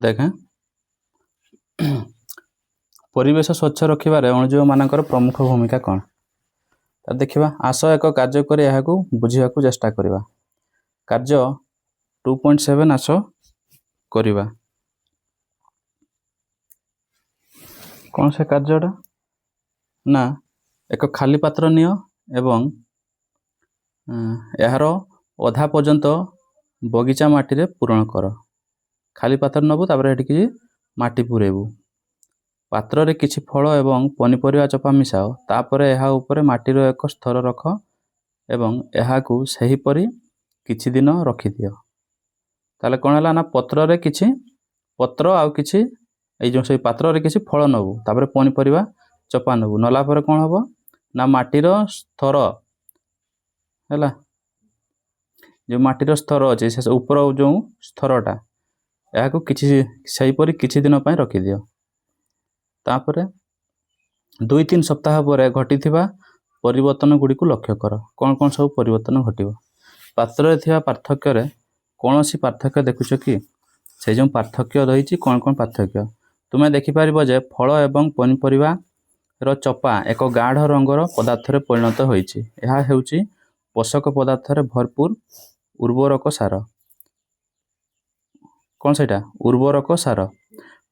देखें परिवेश स्वच्छ रखिबारे अणुजीव मानकर प्रमुख भूमिका कौन देखिबा। आस एक कार्य कर बुझा चेष्टा करवा। कार्य 2.7 आस करवा कौन से कार्यटा ना एक खाली पात्र नियो एवं यार अधा पर्यंत बगीचा माटी पूरण कर। खाली पात्र नबू तापर कि माटी पुरेबू। पात्र रे किछि फल एवं पनीपरिया चोपा मिसाओ। तापरे एहा उपरे माटीर एक स्तर रख एवं एहाकू सहीपरि किछि दिन रखि दियो। ताले कोन हला ना पत्र रे किछि पत्र आउ किछि ए जो से पात्र रे किछि फल नबू तापरे पनीपरिया चोपा नबू। नला पर कोन हबो ना माटीर स्तर हैला जो माटीर स्तर अछि से ऊपर जो स्तरटा एहाकू किछि सहीपरि किछि दिन पय रखि दियो। तापरे 2-3 सप्ताह पर घटिथिबा परिवर्तन गुडी को लक्ष्य कर। कौन कौन सब परिवर्तन घटिबो। पात्र रे थिबा पार्थक्य रे कोनोसी पार्थक्य देखुछ कि से जो पार्थक्य रहिछि कौन कौन पार्थक्य तुमे देखि परिबो जे फल एवं पनीपरिया रो चोपा एक गाढ़ रंगर पदार्थ रे परिणत होइछि। एहा हेउछि पोषक पदार्थ रे भरपूर उर्वरक सार। कौन सेटा उर्वरक सार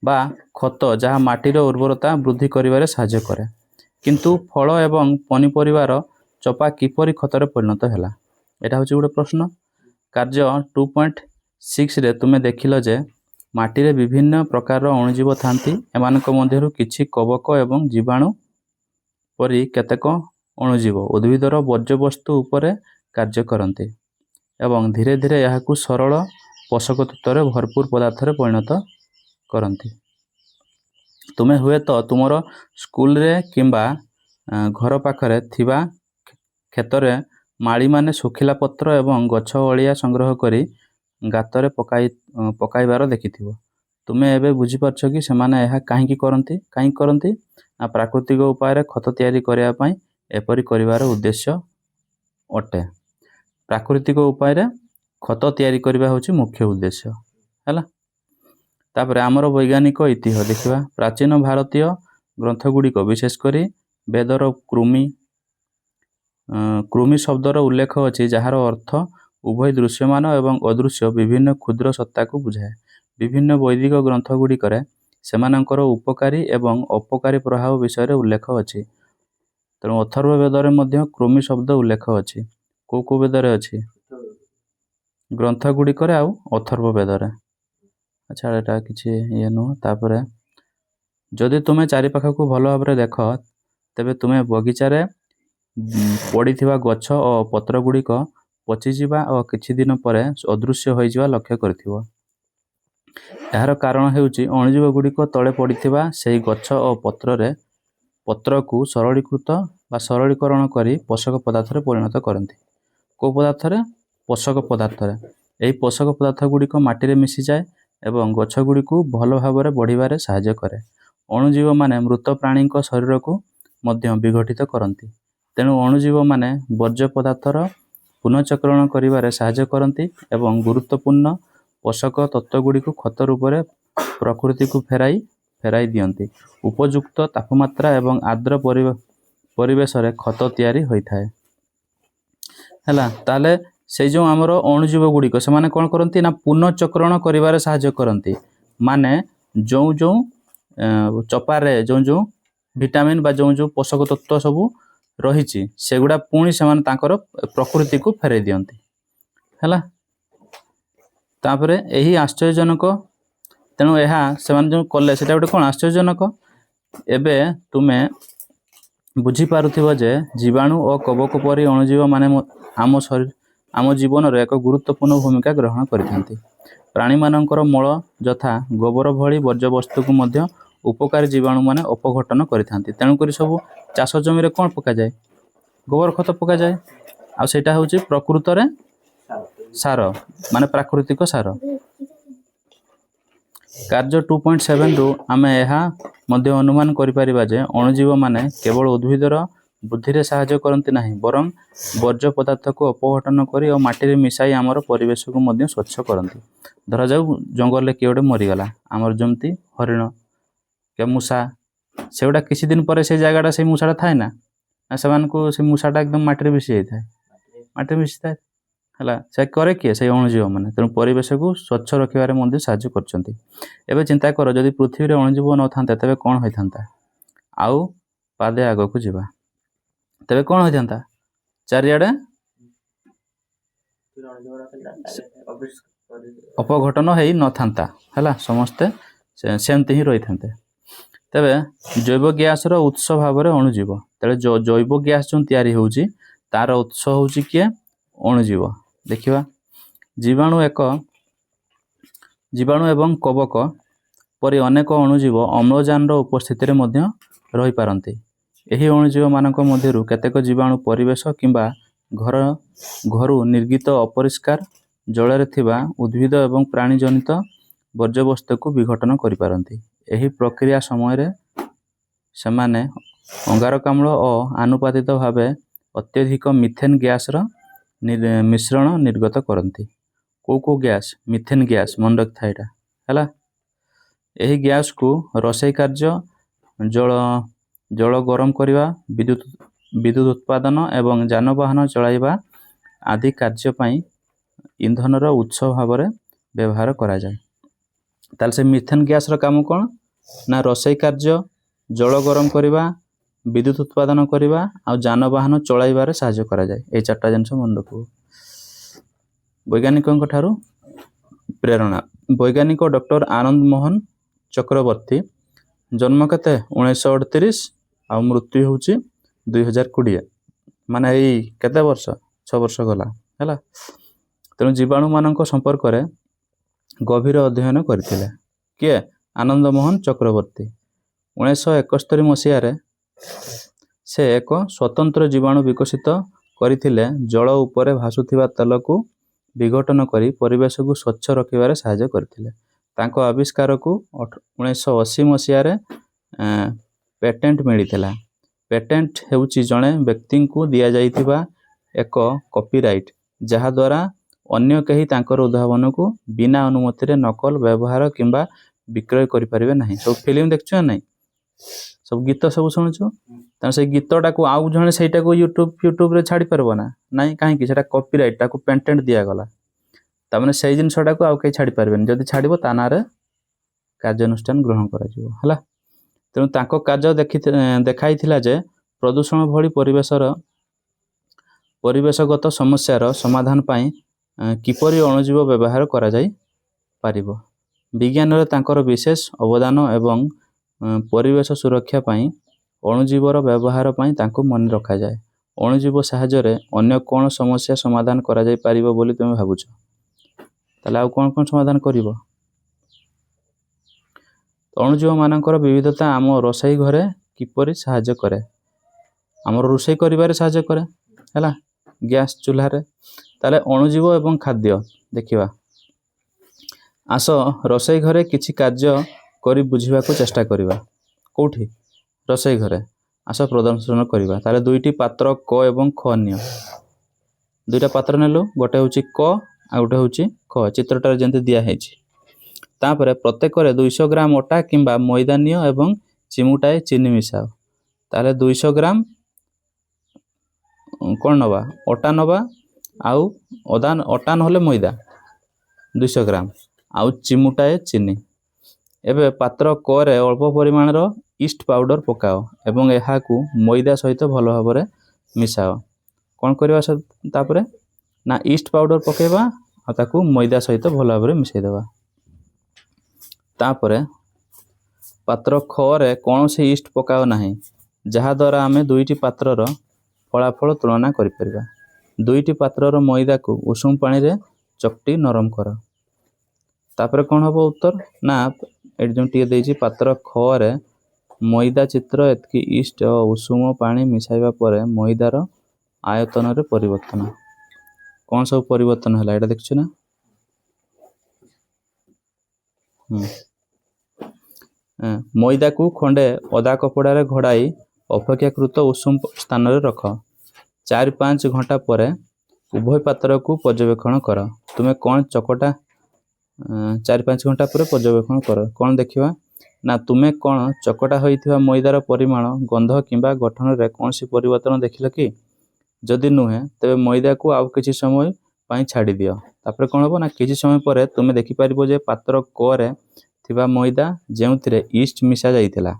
बा खत जहाँ माटीर उर्वरता वृद्धि करिवारे साहाय्य करे। किंतु फल एवं पनीपरियार चोपा किपरि खतरे परिणत हैला एटा होछि गोटे प्रश्न। कार्य 2.6 रे तुमे देखिलो जे माटी रे विभिन्न प्रकार अणुजीव थांती। एमानक मध्यरु किछि कवक एवं जीवाणु परि केतेक अणुजीव उद्भिदर वर्ज्यवस्तु उपरे कार्य करंती एवं धीरे धीरे याहाकू सरल पोषक तत्वरे भरपूर पदार्थ रे परिणत करंती। तुमे हुए तो तुमर स्कूल रे किंबा घर पाखरे थिबा खेतरे माली माने सुखिला पत्र एवं गछ अलिया संग्रह करी गातरे पकाइबार देखिथिबो। तुमे एबे बुझी परछो कि सेमाने एहा काहेकि करंती ना प्राकृतिक उपाय रे खत तयारी करिया पई एपरि करिवार उद्देश्य अटे। प्राकृतिक उपाय रे खत तयारी करिबा होछि मुख्य उद्देश्य हैला। तापरे आमर वैज्ञानिक इतिहास देखिबा। प्राचीन भारतीय ग्रंथ गुड़िक विशेष करी वेदर कृमि शब्दर उल्लेख अछि जहार अर्थ उभय दृश्यमान एवं अदृश्य विभिन्न क्षुद्र सत्ता को बुझाए। विभिन्न वैदिक ग्रंथ गुड़िकरे सेमानंकर उपकारी एवं अपकारी प्रभाव विषय उल्लेख अछि। तेणु अथर्व वेदरे मध्य कृमि शब्द उल्लेख अछि। को वेदरे अछि ग्रंथ गुड़िकरे आउ अथर्व वेदरे। अच्छा एटा किछि ये नु। तापरे जदि तुमे चारि पाख को भलो भाबरे देख तेबे तुमे बगीचा रे पड़ीथिबा गछ और पत्र गुड़िक पची जिबा और किछि दिन परे अदृश्य होई जिबा लक्ष्य करथिबो। एहार कारण हेउछि अणुजीव गुड़िक तळे पड़ीथिबा सेही गछ और पत्र को सरलीकृत बा सरलीकरण करी पोषक पदार्थ रे परिणत करंती। को पदार्थ रे पोषक पदार्थ रे एही पोषक पदार्थ गुड़िक माटी रे मिसि जाए एवं गछ गुड़िक भलो भाबरे बढ़िबारे साहाय्य करे। अणुजीव माने मृत प्राणी शरीर को मध्य विघटित करंती। तेणु अणुजीव माने वर्ज्य पदार्थर पुनःचक्रण करिबारे साहाय्य करंती एवं गुरुत्वपूर्ण पोषक तत्व गुड़िक खत रूप में प्रकृति को फेराई दियंती। उपयुक्त तापमात्रा एवं आर्द्र परिवेश रे खत तयारी होई थाए हैला। ताले से जो आमर अणुजीव गुड़िक से माने कौन करती ना पुनःचक्रण करिबारे साहाय्य करती। माने जो जो चपारे जो जो विटामिन बा जो जो पोषक तत्व सबू रही सेगुड़ा पुणी से तांकर प्रकृति को फेराई दियंती हैला। तापरे एही आश्चर्यजनक तेणु एहा सेमान जो कले सेटा गोटे कौन आश्चर्यजनक। एबे तुमे बुझी पारुथिबो जे जीवाणु और कवक परी अणुजीव माने आम जीवन रे एक गुरुत्वपूर्ण भूमिका ग्रहण करिथांती। प्राणी मानकर मल यथा गोबर भली वर्ज्यवस्तु को मध्य उपकारी जीवाणु माने अपघटन करिथांती। तेणु करी सब चाष जमी रे कोन पका जाए गोबर खत पका जाए आ सेटा होची प्रकृत रे सार माने प्राकृतिक सार। कार्य 2.7 रु आमे एहा मध्य अनुमान करि परिबा जे अणुजीव माने केवल उद्भिदर बुद्धि रे साहाय्य करंती नाही बरं वर्ज्य पदार्थ को अपघटन करी और माटी रे मिसाई आमर परिवेश को मध्य स्वच्छ करंती। धरा जाऊ जंगल रे किए गोटे मरी गला आमर जमती हरिण के मूषा सेगुड़ा किसी दिन पर से जगटा से मूषाटा थाए ना से मूषाटा एकदम माटी मिसी जाए माटी मिसी थाए है से करे किए से अणुजीव मैंने तेणु परिवेश को स्वच्छ रखिबारे मध्य साहाय्य करछंती। एबे चिंता कर जदि पृथ्वी रे अणुजीव न थांते तेबे कौन होइथांता आउ पादे आग को जीवा तेबे कौन होइथांता चारियाडे अपघटन हेई न थांता है समस्ते सेमती ही रही थांते। तेबे जैव गैस रो उत्स भाव में अणुजीव तेरे जैव गैस जो तैयारी होउची तार उत्स होउची किए अणुजीव देखिवा जीवाणु एवं कवक परि अनेक अणुजीव अम्लजान उपस्थिति में रही पारंती। एही अणुजीव मानक मध्यरु केतेक जीवाणु परिवेश किंबा घरु निर्गित अपरिष्कार जल थिबा उद्भिद एवं प्राणीजनित वर्ज्यवस्तु को विघटन करि पारंती। एही प्रक्रिया समय सेमाने अंगारकाम्ल और आनुपातिक भावे अत्यधिक मिथेन गैस मिश्रण निर्गत करती। को गैस मिथेन गैस मन रखा है यही गैस को रोषेई कार्य जल गरम करने विद्युत उत्पादन एवं जानवाहन चलाइबा आदि कार्य पाई इंधन उत्स भाव में व्यवहार करा जाए। ताल से मिथेन गैस काम कौन ना रोषेई कार्य जल गरम करने विद्युत उत्पादन करने आ जानवाहन चलाइबारे साहाय्य करा जाए। ये चार्टा जिनस मन रखो। वैज्ञानिकों ठारू प्रेरणा वैज्ञानिक डॉक्टर आनंद मोहन चक्रवर्ती जन्म केते 1938 आ मृत्यु होची 2020 माने यही केते वर्ष 6 वर्ष गला है। तेणु जीवाणु मानक संपर्क में गभीर अध्ययन करथिले किए आनंद मोहन चक्रवर्ती 1971 मसीह से एक स्वतंत्र जीवाणु विकसित करथिले जल उपरे भासुथिबा तेल को विघटन करी परिवेश को स्वच्छ रखिबारे साहाय्य करथिले। तांको आविष्कार को 1980 मसीह पेटेंट मिलिथिला। पेटेंट हेउची जणे व्यक्ति को दिया जाइथिबा एक कॉपीराइट जहा द्वारा अन्य कहीं तांकर उद्भावन को बिना अनुमति रे नकल व्यवहार किंबा विक्रय करि परिबे नाही। सब फिल्म देखछो नहीं सब गीत सब शुणुछु त से गीतटा को आउ जणे सेटा को यूट्यूब रे छाड़ी परबो ना नहीं काहे कि सेटा कॉपीराइट ताको पेटेंट दिया गला त माने सेही जिनसटा को आउ कहीं छाड़ी परबेन जदि छाड़िबो ता नारे कार्यानुष्ठान ग्रहण करा जिवो हला। तेणु तांको कार्य देखाइथिला जे प्रदूषण भली परिवेशगत समस्यार समाधान पाई किपरि अणुजीव व्यवहार करा जाई पारिबो। विज्ञान रे तांकर विशेष अवदान एवं परिवेश सुरक्षा पाई अणुजीवर व्यवहार पाई तांको मन रखा जाए। अणुजीव साहाय्य रे अन्य कोन समस्या समाधान करा जाई पारिबो बोली तुम भाबुछ ताले आ कोन समाधान करिवो। अणुजीव मानकर विविधता आम रोषेई घरे किपरि साहाय्य करे आमर रोषेई करिबारे साहाय्य करे हैला गैस चूल्हा रे ताले अणुजीव एवं खाद्य देखिबा। आस रोषेई घरे किछि कार्य करी बुझिबा को चेष्टा करिबा कोठी रोषेई घरे आस प्रदर्शन करिबा। ताले दुईटी पात्र क एवं ख नियो दुईटा पात्र नेलु गोटे होची क आ गोटे होची ख चित्रटार जेंति दिया हेछि। तापरे प्रत्येक 200 ग्राम अटा किंबा मैदा नियो एवं चिमुटाए चीनी मिसाओ। ताले 200 ग्राम कौन नवा अटा नवा आउ अटा नहले मैदा 200 ग्राम आउ चिमुटाए चीनी। एबे पात्र करे अल्प परिमाण ईस्ट पाउडर पकाओ एवं एहा को मैदा सहित भल भाव में मिसाओ। कौन करवा तापरे ना ईस्ट पाउडर पकेबा आ ताकू मैदा सहित भल भाव में मिसाई देबा। तापरे पात्र खरे कौन से ईस्ट पकाओ नाही जहा द्वारा आमे दुईटी पात्रर फलाफल तुलना करि परिबा। दुईटी पात्रर मैदा को उषुम पानी रे चकटी नरम कर। तापरे कौन हबो उत्तर ना एड जो टिए देछि पात्र खरे मैदा चित्र एतकी ईस्ट और उषुम पानी मिसाइबा परे मैदार आयतन रे परिवर्तन कौन सब परिवर्तन हला एटा देखछु ना। मैदा को खंडे अदा कपड़ा रे घोड़ाई अपेक्षाकृत उषुम स्थान रे रख 4-5 घंटा पर उभय पात्र को पर्यवेक्षण कर। तुम्हें कौन चकटा 4-5 घंटा पर पर्यवेक्षण कर। कौन देखिवा ना तुमे कौन चकटा होइथिबा मैदार परिमाण गंध किंबा गठन रे कौनसी परिवर्तन देखिल कि जदि नुहे तेबे मैदा को आउ किछि समय पाई छाड़ी दियो। तापर कौन हो ना किछि समय पर तुमे देखि पारिबो जे पात्र क रे थिबा मैदा जेउथिरे ईस्ट मिसा जाइथिला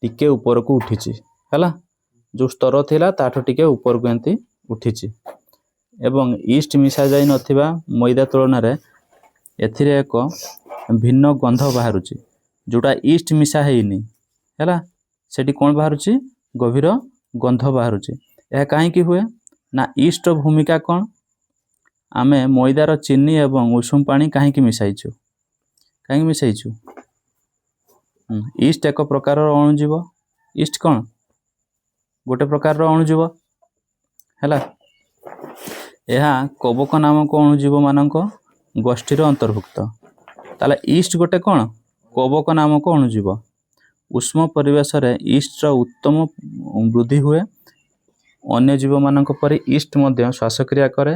टिके ऊपर को उठिछि हला जो स्तर थिला ताठो टिके ऊपर को एंती उठिछि एवं ईस्ट मिसा जाई नथिबा मैदा तुलन रे एथिरे एक भिन्न गंध बाहरुछि जोटा ईस्ट मिसा हेइनी हला सेठी कोन बाहरुछि गभीर गंध बाहरुछि। यह काहे कि हुए ना ईस्ट भूमिका कोन आमे मैदार चीनी एवं उषुम पानी काहे कि मिसाइछु काहे मिसाइछु ईस्ट एक प्रकार अणुजीव ईस्ट कोन गोटे प्रकार अणुजीव हला यह कवक नामक अणुजीव मानक गोष्ठीर अंतर्भुक्त ताले ईस्ट गोटे कोन कवक नामक अणुजीव उष्म परिवेश रे ईस्ट उत्तम वृद्धि हुए अन्य जीव मानक परि ईस्ट मध्य श्वासक्रिया करे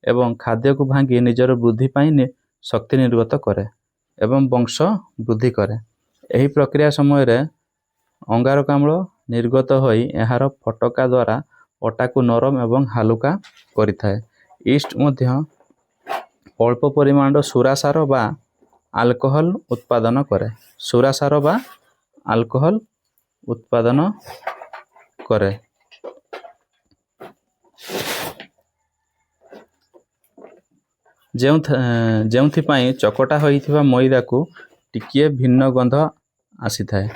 एवं खाद्य को भांगी निजर वृद्धि पाई शक्ति निर्गत करे एवं वंश वृद्धि करे। एही प्रक्रिया समय रे अंगारकाम्ल निर्गत होई एहार फटका द्वारा अटा को नरम एवं हालुका करिथाए। ईस्ट मध्य अल्प परिमाण सुरासार बा अल्कोहल उत्पादन करे सुरासार बा अल्कोहल उत्पादन करे। जेउथि चकटा होइथिबा मैदा को टिकिए भिन्न गंध आसी थाए।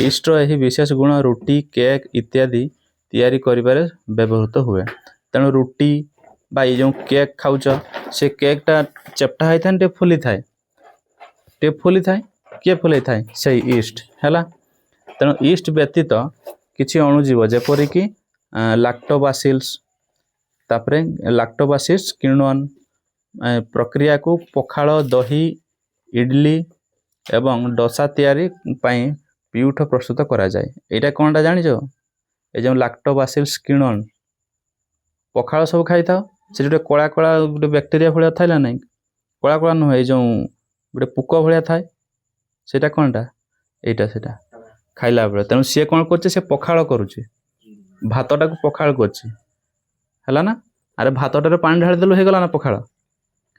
ईस्ट एही विशेष गुण रुटी केक इत्यादि तैयारी करिबारे व्यवहृत हुए। तेणु रुटी बा जो केक खाउच से केक टा चेप्टा होई थाए टे फुली थाए किए फुले थाए से ईस्ट हैला। तेणु ईस्ट व्यतीत किछि अणुजीव जेपरि कि लैक्टोबासिल्स तापरे लैक्टोबासिल्स किण्वन प्रक्रिया को पखाल दही इडली एवं डोसा तैयारी पाई पिउठ प्रस्तुत करा जाए। एटा कोनटा जानिजो ए जो लैक्टोबासिल्स किण्वन पखाल सब खाई था से जोटे कला कला गोटे बैक्टेरिया भलिया थाइला नै कला कला न होय जो गोटे पुक भलिया थाए सेटा कोनटा एटा सेटा खाइला बेले तेणु सी कोन करछे से पखाल करूछे भातटा को पखाल करछे हैला ना। अरे भातटारे पानी ढाली देलु हे गला ना पखाल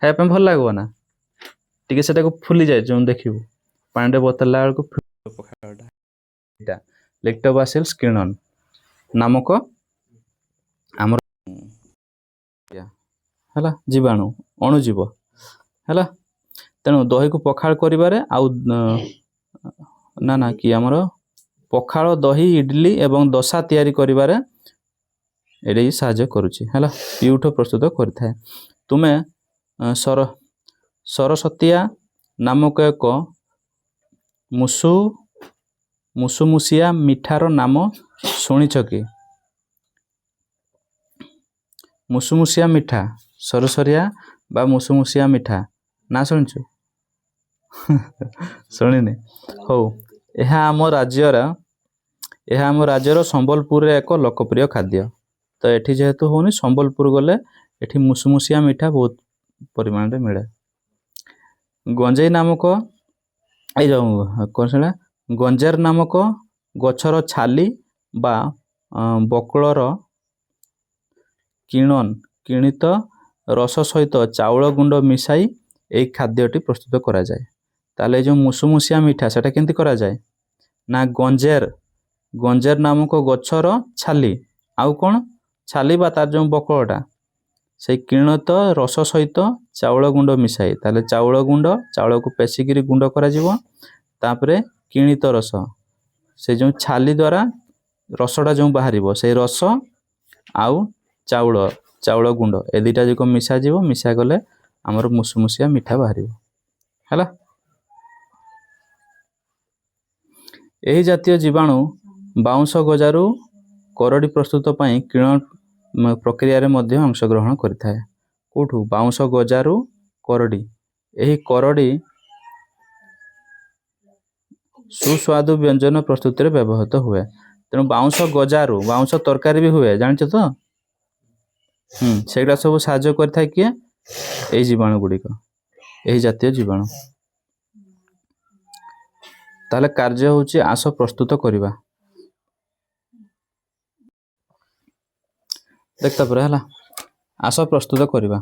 खाया पे भल लागबो ना टिके सेटा को फुली जाय जो देखिबो पानी रे बोतला को पखालटा एटा लैक्टोबासिल्स किण्वन नामक हमर हैला जीवाणु अणुजीव हैला। तेणु दही को पखाल करिबारे आउ ना ना कि हमर पखाल दही इडली एवं डोसा तैयारी करिबारे एडे साहाय्य करूची हैला पिउठ प्रस्तुत करथाए। तुमे सरस्वतिया नामक एक मुसुमुसिया मिठार नाम शुणिछ कि मुसुमुसिया मिठा सरसरिया बा मुसुमुसिया मिठा ना शुणिछु शुणिने हो यह आम राज्यर संबलपुर रे एक लोकप्रिय खाद्य। तो एठी जेहेतु होनी संबलपुर गले एठी मुसुमुसिया मिठा बहुत परिमाण रे मिले। गंजेई नामक ए जो कोन सेला गंजेर नामक गछर छाली बा बकलर किणित रस सहित चाउल गुंड मिसाई ए खाद्यटी प्रस्तुत करा जाए। ताले जो मुसुमुसिया मिठा सेटा केंती करा जाए ना गंजेर नामक गछर छाली आउ कोन छाली बा तार जो बकलटा से किणित रस सहित चाउल गुंड मिसाई ताले चाउल को पेसिकिरी गुंड करा जीवो तापरे किणित रस से जो छाली द्वारा रसटा जो बाहरिबो से रस आउ चाउल गुंड ए दुटा जो मिसा जीवो मिसा गले हमर मुसुमुसिया मिठा बाहरिबो हैला। एही जातीय जीवाणु बाउंस गजारू करडी प्रस्तुत पाई किण्वन प्रक्रिया रे मध्य अंशग्रहण करिथाए। कोठू बाउंस गजारू करडी एही करडी सुस्वादु व्यंजन प्रस्तुति रे व्यवहृत हुए। तेणु बाउंस गजारू बाउंस तरकारी भी हुए जानिछ तो सेगड़ा सब साहाय्य करिथाए किए एही जीवाणु गुडी को ଏହି ଜାତୀୟ ଜୀବାଣୁ। ତାହେଲେ କାର୍ଯ୍ୟ ହେଉଛି ଆସ ପ୍ରସ୍ତୁତ କରିବା। ଦେଖ ତାପରେ ହେଲା, ଆସ ପ୍ରସ୍ତୁତ କରିବା।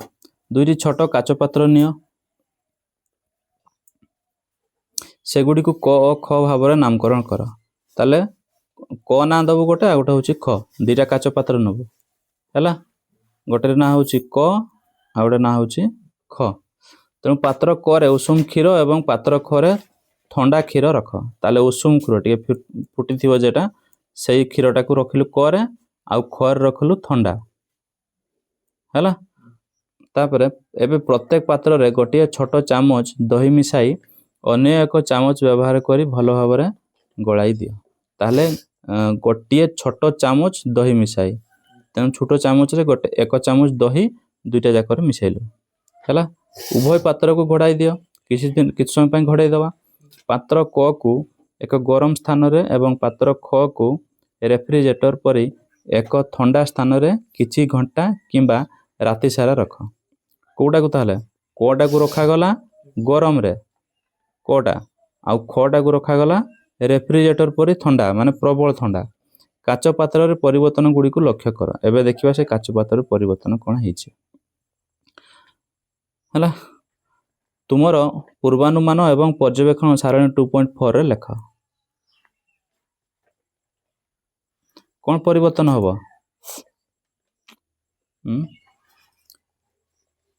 2ଟି ଛୋଟ କାଚ ପାତ୍ର ନିଅ, ସେଗୁଡ଼ିକୁ କ ଓ ଖ ଭାବରେ ନାମକରଣ କର। ତାହେଲେ କ ନାଁ ଦେବୁ ଗୋଟେ, ଆଉ ଗୋଟେ ହେଉଛି ଖ। 2ଟା କାଚ ପାତ୍ର ନେବୁ ହେଲା, ଗୋଟେର ନାଁ ହେଉଛି କ, ଆଉ ଗୋଟେ ନାଁ ହେଉଛି ଖ। ତେଣୁ ପାତ୍ର କରେ ଉଷୁମ କ୍ଷୀର ଏବଂ ପାତ୍ର ଖରେ ଥଣ୍ଡା କ୍ଷୀର ରଖ। ତାହେଲେ ଉଷୁମ କ୍ଷୀର ଟିକେ ଫୁଟିଥିବ ଯେଟା, ସେଇ କ୍ଷୀରଟାକୁ ରଖିଲୁ କରେ, ଆଉ ଖରେ ରଖିଲୁ ଥଣ୍ଡା ହେଲା। ତାପରେ ଏବେ ପ୍ରତ୍ୟେକ ପାତ୍ରରେ ଗୋଟିଏ ଛୋଟ ଚାମଚ ଦହି ମିଶାଇ ଅନ୍ୟ ଏକ ଚାମଚ ବ୍ୟବହାର କରି ଭଲ ଭାବରେ ଗୋଳାଇ ଦିଅ। ତାହେଲେ ଗୋଟିଏ ଛୋଟ ଚାମଚ ଦହି ମିଶାଇ, ତେଣୁ ଛୋଟ ଚାମଚରେ ଏକ ଚାମଚ ଦହି 2ଟା ଯାକରେ ମିଶାଇଲୁ ହେଲା। ଉଭୟ ପାତ୍ରକୁ ଘୋଡ଼ାଇ ଦିଅ, କିଛି ସମୟ ପାଇଁ ଘୋଡ଼ାଇ ଦେବା। ପାତ୍ର କକୁ ଏକ ଗରମ ସ୍ଥାନରେ ଏବଂ ପାତ୍ର ଖକୁ ରେଫ୍ରିଜରେଟର ପରି ଏକ ଥଣ୍ଡା ସ୍ଥାନରେ କିଛି ଘଣ୍ଟା କିମ୍ବା ରାତି ସାରା ରଖ। କେଉଁଟାକୁ ତାହେଲେ କଟାକୁ ରଖାଗଲା ଗରମରେ କଟା, ଆଉ ଖଟାକୁ ରଖାଗଲା ରେଫ୍ରିଜରେଟର ପରି ଥଣ୍ଡା, ମାନେ ପ୍ରବଳ ଥଣ୍ଡା। କାଚ ପାତ୍ରରେ ପରିବର୍ତ୍ତନ ଗୁଡ଼ିକୁ ଲକ୍ଷ୍ୟ କର। ଏବେ ଦେଖିବା ସେ କାଚ ପାତ୍ରରେ ପରିବର୍ତ୍ତନ କ'ଣ ହେଇଛି ହେଲା। ତୁମର ପୂର୍ବାନୁମାନ ଏବଂ ପର୍ଯ୍ୟବେକ୍ଷଣ ସାରଣୀ 2.4ରେ ଲେଖ। କ'ଣ ପରିବର୍ତ୍ତନ ହେବ?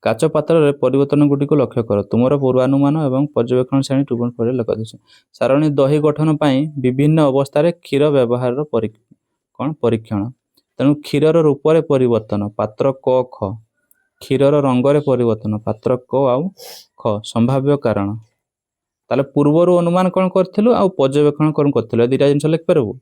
କାଚ ପାତ୍ରରେ ପରିବର୍ତ୍ତନ ଗୁଡ଼ିକୁ ଲକ୍ଷ୍ୟ କର। ତୁମର ପୂର୍ବାନୁମାନ ଏବଂ ପର୍ଯ୍ୟବେକ୍ଷଣ ଶ୍ରେଣୀ 2.4ରେ ଲେଖା ଅଛି। ସାରଣୀ ଦହି ଗଠନ ପାଇଁ ବିଭିନ୍ନ ଅବସ୍ଥାରେ କ୍ଷୀର ବ୍ୟବହାରର ପରୀକ୍ଷଣ। ତେଣୁ କ୍ଷୀରର ରୂପରେ ପରିବର୍ତ୍ତନ ପାତ୍ର କ ଖ, କ୍ଷୀରର ରଙ୍ଗରେ ପରିବର୍ତ୍ତନ ପାତ୍ର କ ଆଉ ଖ। ସମ୍ଭାବ୍ୟ କାରଣ, ତାହେଲେ ପୂର୍ବରୁ ଅନୁମାନ କ'ଣ କରିଥିଲୁ ଆଉ ପର୍ଯ୍ୟବେକ୍ଷଣ କ'ଣ କରିଥିଲୁ, ଏ 2ଟା ଜିନିଷ ଲେଖିପାରିବୁ।